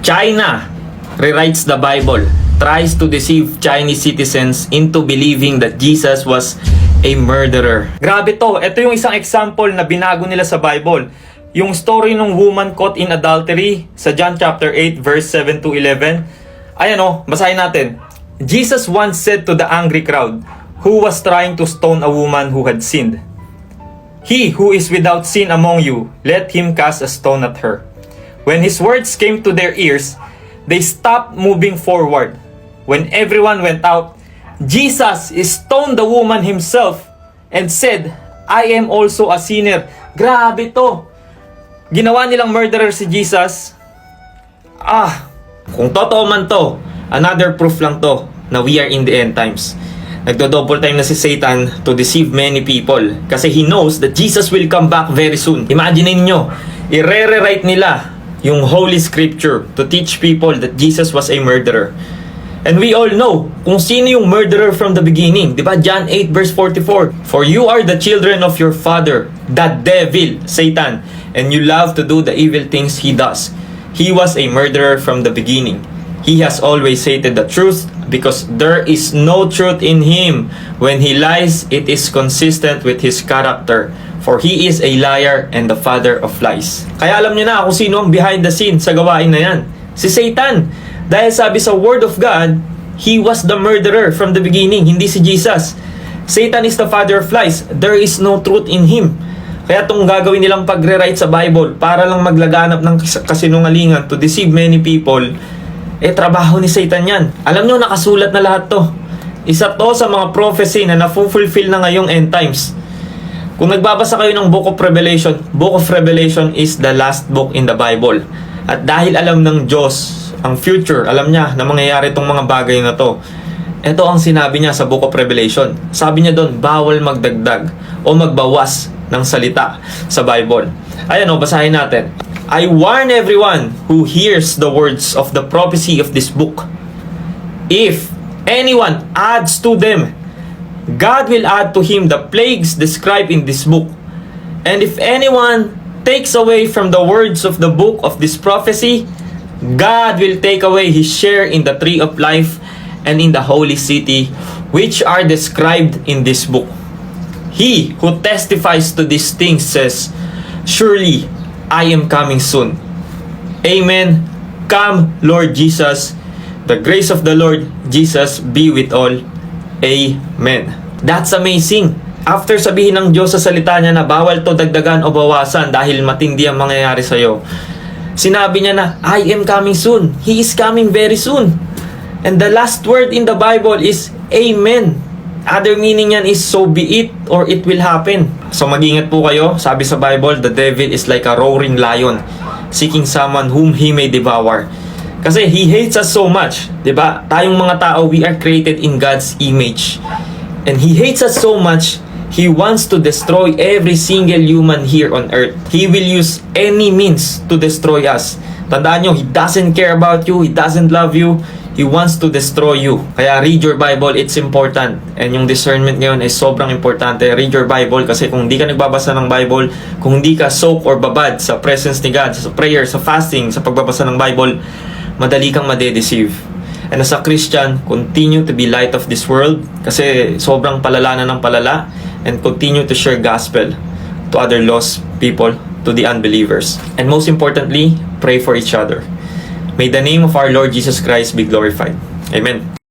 China rewrites the Bible, tries to deceive Chinese citizens into believing that Jesus was a murderer. Grabe to. Ito yung isang example na binago nila sa Bible. Yung story ng woman caught in adultery sa John chapter 8 verse 7 to 11. Ayan o, basahin natin. Jesus once said to the angry crowd who was trying to stone a woman who had sinned, "He who is without sin among you, let him cast a stone at her." When his words came to their ears, they stopped moving forward. When everyone went out, Jesus stoned the woman himself and said, "I am also a sinner." Grabe to. Ginawa nilang murderer si Jesus. Kung totoo man to, another proof lang to na we are in the end times. Nagdo-double time na si Satan to deceive many people kasi he knows that Jesus will come back very soon. Imagine niyo, i-rewrite nila yung Holy Scripture to teach people that Jesus was a murderer. And we all know kung sino yung murderer from the beginning. Diba? John 8 verse 44. "For you are the children of your father, the devil," Satan, "and you love to do the evil things he does. He was a murderer from the beginning. He has always hated the truth because there is no truth in him. When he lies, it is consistent with his character. For he is a liar and the father of lies." Kaya alam niyo na kung sino ang behind the scenes sa gawain na yan. Si Satan. Dahil sabi sa Word of God, he was the murderer from the beginning, hindi si Jesus. Satan is the father of lies. There is no truth in him. Kaya itong gagawin nilang pagre-write sa Bible para lang maglaganap ng kasinungalingan to deceive many people, trabaho ni Satan yan. Alam nyo, nakasulat na lahat to. Isa to sa mga prophecy na na-fulfill na ngayong end times. Kung nagbabasa kayo ng Book of Revelation is the last book in the Bible. At dahil alam ng Diyos ang future, alam niya na mangyayari itong mga bagay na to. Ito ang sinabi niya sa Book of Revelation. Sabi niya doon, bawal magdagdag o magbawas ng salita sa Bible. Ayan o, basahin natin. "I warn everyone who hears the words of the prophecy of this book. If anyone adds to them, God will add to him the plagues described in this book. And if anyone takes away from the words of the book of this prophecy, God will take away his share in the tree of life and in the holy city, which are described in this book. He who testifies to these things says, surely I am coming soon. Amen. Come, Lord Jesus. The grace of the Lord Jesus be with all. Amen." That's amazing. After sabihin ng Diyos sa salita niya na bawal to dagdagan o bawasan dahil matindi ang mangyayari sa'yo, sinabi niya na, I am coming soon. He is coming very soon. And the last word in the Bible is Amen. Other meaning yan is so be it or it will happen. So mag-ingat po kayo. Sabi sa Bible, the devil is like a roaring lion seeking someone whom he may devour. Kasi he hates us so much. Diba? Tayong mga tao, we are created in God's image. And he hates us so much, he wants to destroy every single human here on earth. He will use any means to destroy us. Tandaan nyo, he doesn't care about you, he doesn't love you, he wants to destroy you. Kaya read your Bible, it's important. And yung discernment ngayon ay sobrang importante. Read your Bible kasi kung hindi ka nagbabasa ng Bible, kung hindi ka soak or babad sa presence ni God, sa prayer, sa fasting, sa pagbabasa ng Bible, madali kang madedeceive. And as a Christian, continue to be light of this world kasi sobrang palala na ng palala, and continue to share gospel to other lost people, to the unbelievers. And most importantly, pray for each other. May the name of our Lord Jesus Christ be glorified. Amen.